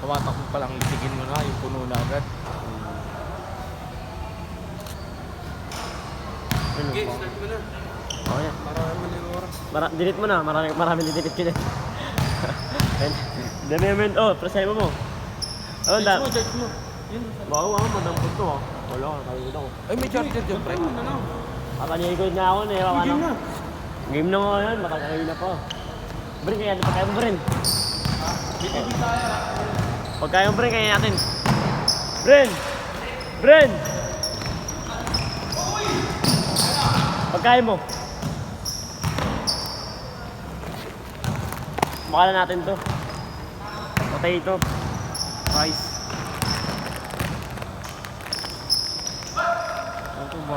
Tumatakbo pa lang, lisigin mo na, yung puno na agad. Okay, start mo na. Okay. Marami na yung oras. Delete mo na, marami delete ka na. Dami presay mo. Oh, Charge mo. Yun. Bawa ako, madampot to. Wala ka, nakikita ko. Ay, may charger dyan, pre. Ano na lang. Kakanikod na ako na. Game na. Game na nga yan, makakakain na pa. Bring, kaya pagkain mo rin. Pagkain mo rin, kaya natin. Bren! Pagkain mo. Baka na natin to. Potato. Rice. Ano to ba?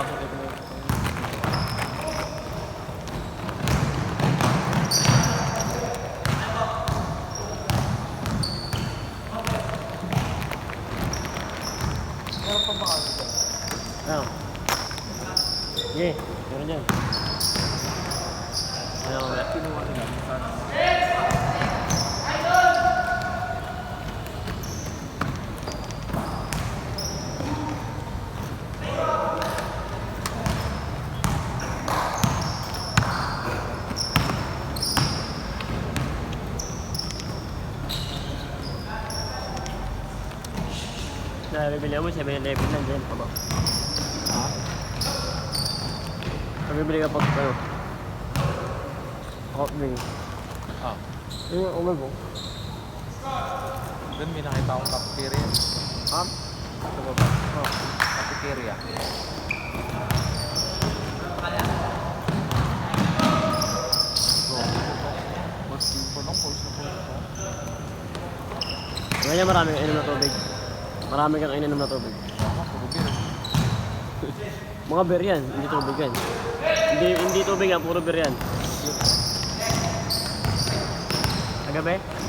Meron pa ba kasi dyan? Ano? Sige, meron dyan. Ano nga? Kinuha nila, sana. Bibili mo, 7-Eleven lang dyan. Aba. Ha? Bibili ka pag ano? Hot drink. Ah. Yung umag mo. Doon may nakita akong cafeteria. Ha? Sa baba. Oh, cafeteria. Mas simple lang, pulse na pulse. Ngayon marami kang inom na tubig. Marami kang inom na tubig. Puro beer. Mga beer yan, hindi tubig yan. Hindi tubig yan, puro beer yan. Kagabi?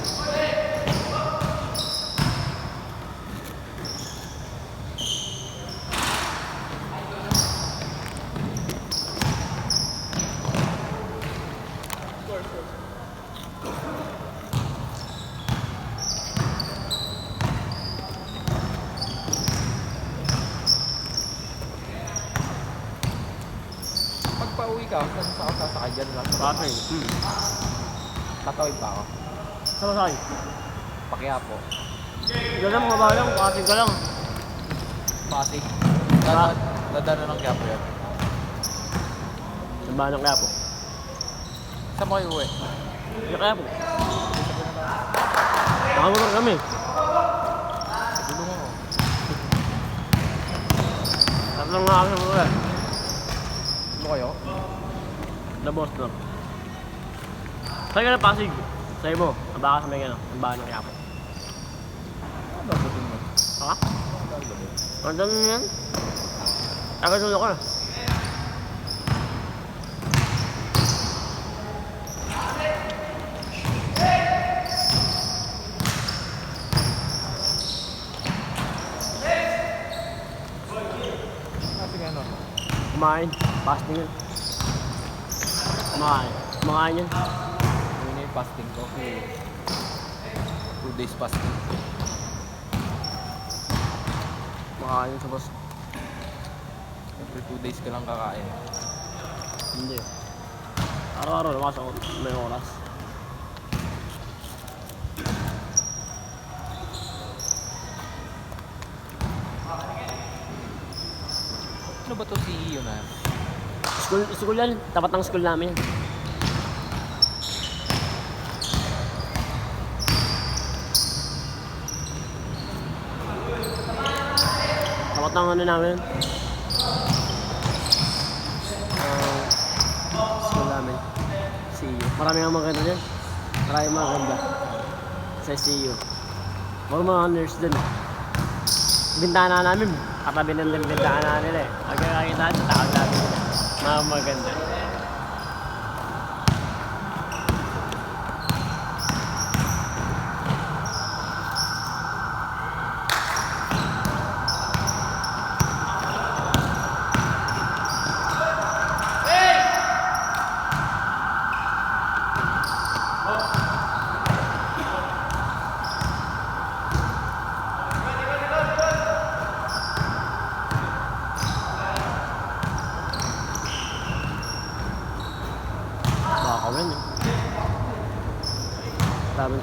Pagpa-uwi ka, saan sa ako sasakay dyan lang? Bakit? Tatawid pa ako. Sama sakay. Pakiapo. Diyan lang mga balang, kasing ka lang. Pasig. Ah. Dadano ng Quiapo yan. Sambahan ng Quiapo. Saan mo kayo uwi? Yung Quiapo. Nakamotor kami. Gulong ako. Tatlong nga kami mga. Ano kayo? Labos lang. Saan ka na Pasig? Sa'yo mo, baka sa may gano'n, sambahan ng Quiapo. Ano dabatin mo? Ha? Ang dami yan. Tagasunod ka na. Kasi ano? Kumain. Fasting yun. Kumakain yan. Yun na yung fasting ko. 2 days fasting. Kumakain yun sa boss. Every 2 days ka lang kakain. Hindi. Araw-araw naman sa may oras. Ano ba to CEO na? School yan. Tapat ng school namin. Tapat ng ano namin. School namin. CU. Marami nga maganda dyan. Marami maganda. Sa CU. Mga nurse dun. Bintana namin. Katabi ng bintana nila eh. Pagkakakita sa takal namin. Mga maganda.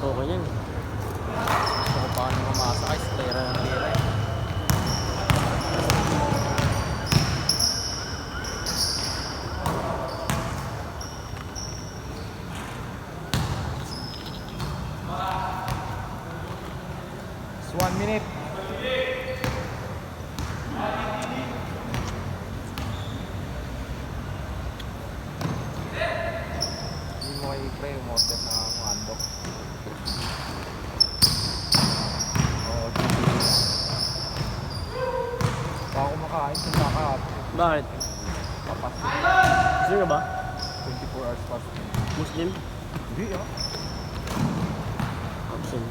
tutukin yan. Gusto ko paano mamasakay. Tira ng tira eh. It's 1 minute. Hindi mo kayo i-pray yung order na mandok. Oo, baka kumakain sa saka Bakit? papasok. Gusto ka ba? 24 hours fasting. Muslim? Hindi ah. Absent.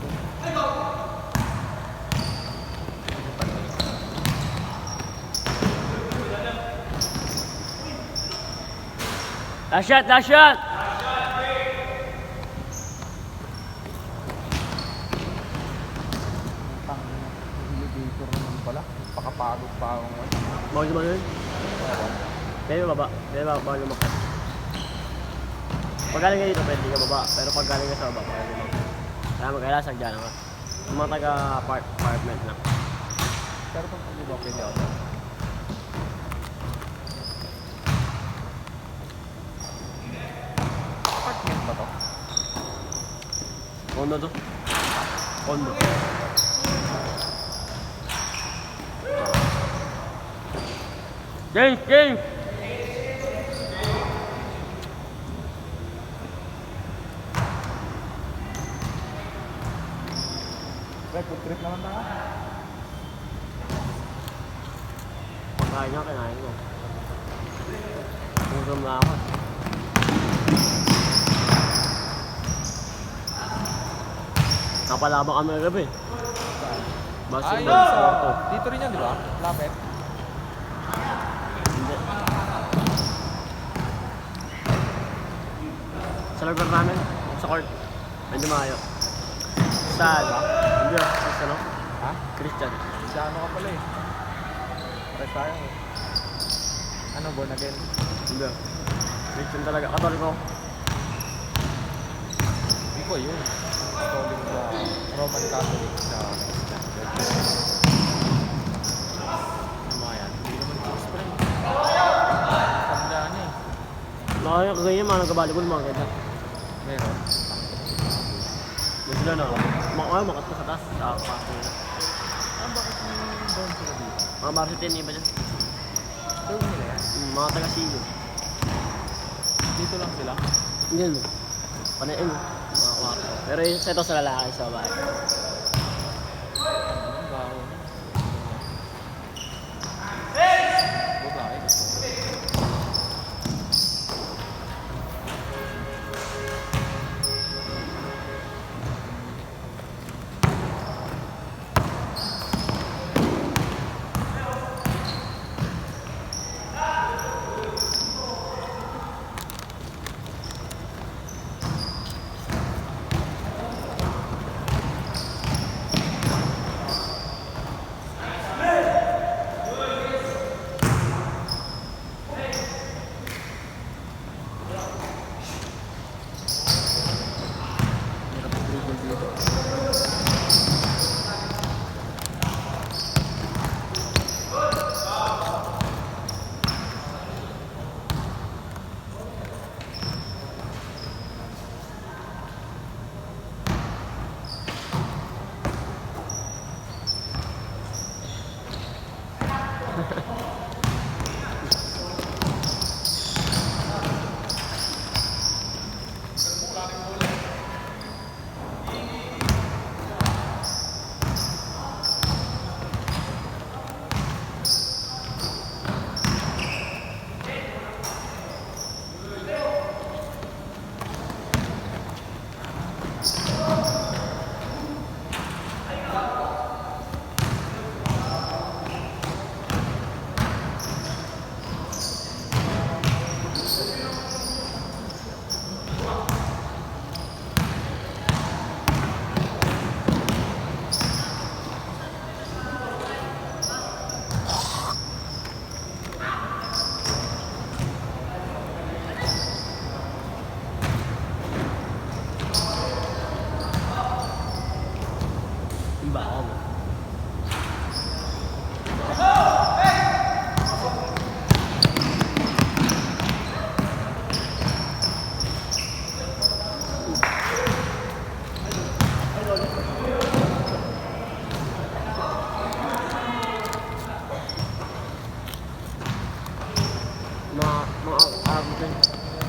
Last shot! Last shot! Tangina, elevator naman pala. Pakapagod pa ako ngayon. Bawal naman yun. Kaya baba. Kaya bawal lumakad. Pag galing ka dito, pwede ka baba. Pero pag galing ka sa baba, pwede lumakad. Kaya magkailasag dyan ka. Yung mga taga-apartment na. Pero pag hindi ba pwede ako? Apartment ba to? Kondo to. Kondo. James! James! Pre, food trip naman tayo. Pagkain niya, kinain ko. Gutom na ako. Napalabang kami kagabi. Basketball Ay, sa kwarto. dito rin yan, di ba? Lapit. Hindi. Sa lugar namin, sa court. Medyo maayo. Sa hindi ah, sa ano? Ha? Christian. Sa ano ka pala eh? Pare tayo eh. Ano, born again? Hindi ah. Christian talaga. Katoliko. Hindi ko yun. Catholic sa Roman Catholic sa Mexican Church. Ano mga yan? Hindi naman close pa rin. Tandaan niya eh. Mga ganyan, mga nagkabalikol, mga ganda. Meron. Yung sila na, makat ko sa taas, sa paso nila. Ah, bakit may doon sila dito? Mga varsity iba dyan. Doon nila yan? Mga taga-siyo. Dito lang sila? Yan mo. Panain mo. Mga kwarto. Pero ito sa lalaki sa bahay. Anong baho na? Babae gusto ko. Iba ako.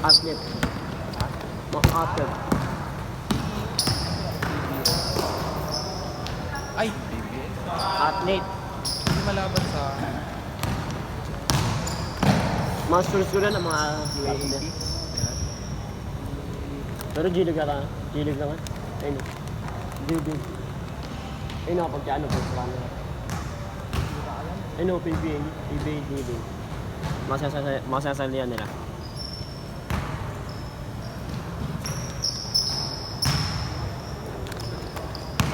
Athlete. Mga athlete. Ay, BBM. Athlete. Hindi malaban sa Mga schools na mga hindi. Yan. Pero G-League ka. G-League naman. Ayun. G-League. Ayun ako pagka ano po sa kanila. Ayun o, PBA. PBA G-League. Masasalihan nila.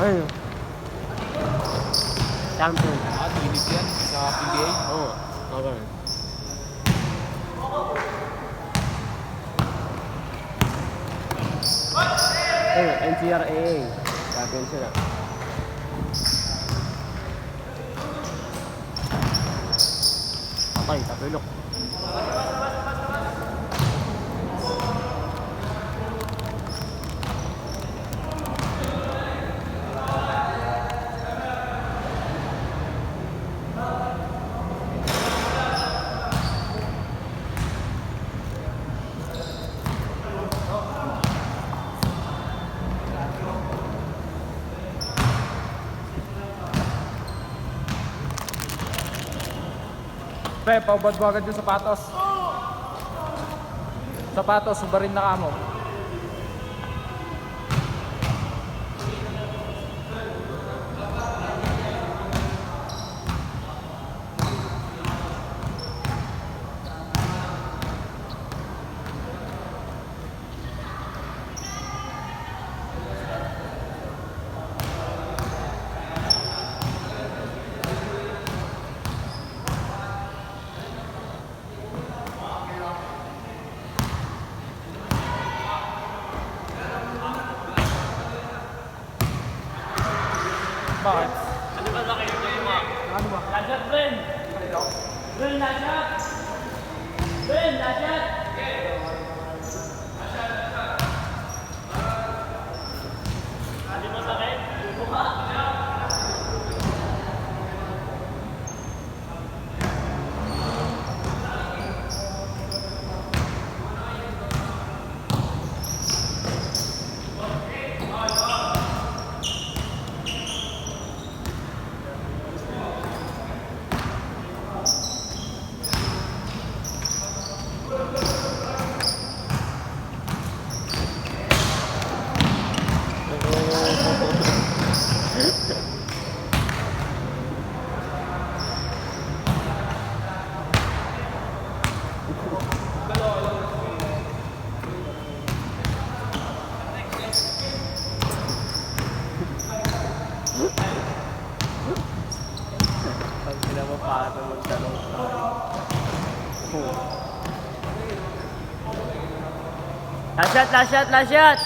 Ayun. Champion. Tinig yan sa PBA. Oo. Okay. Ayun, NCRAA. Champion sila. Okay, tapilok. Pre, paubad mo agad yung sapatos. Sapatos, subarin na kamo. Bakit? Ano ba sa kayo kayo mo? Ano ba? Lasyat, Ben! Ben, lasyat! Ben, lasyat! Hindi mo sakit? Buka! Pag sila mo para magtanong sa Lasyat, lasyat, lasyat!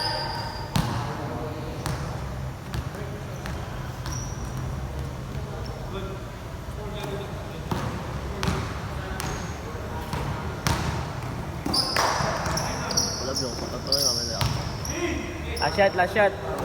Wala, blok pa ito. Lasyat, lasyat!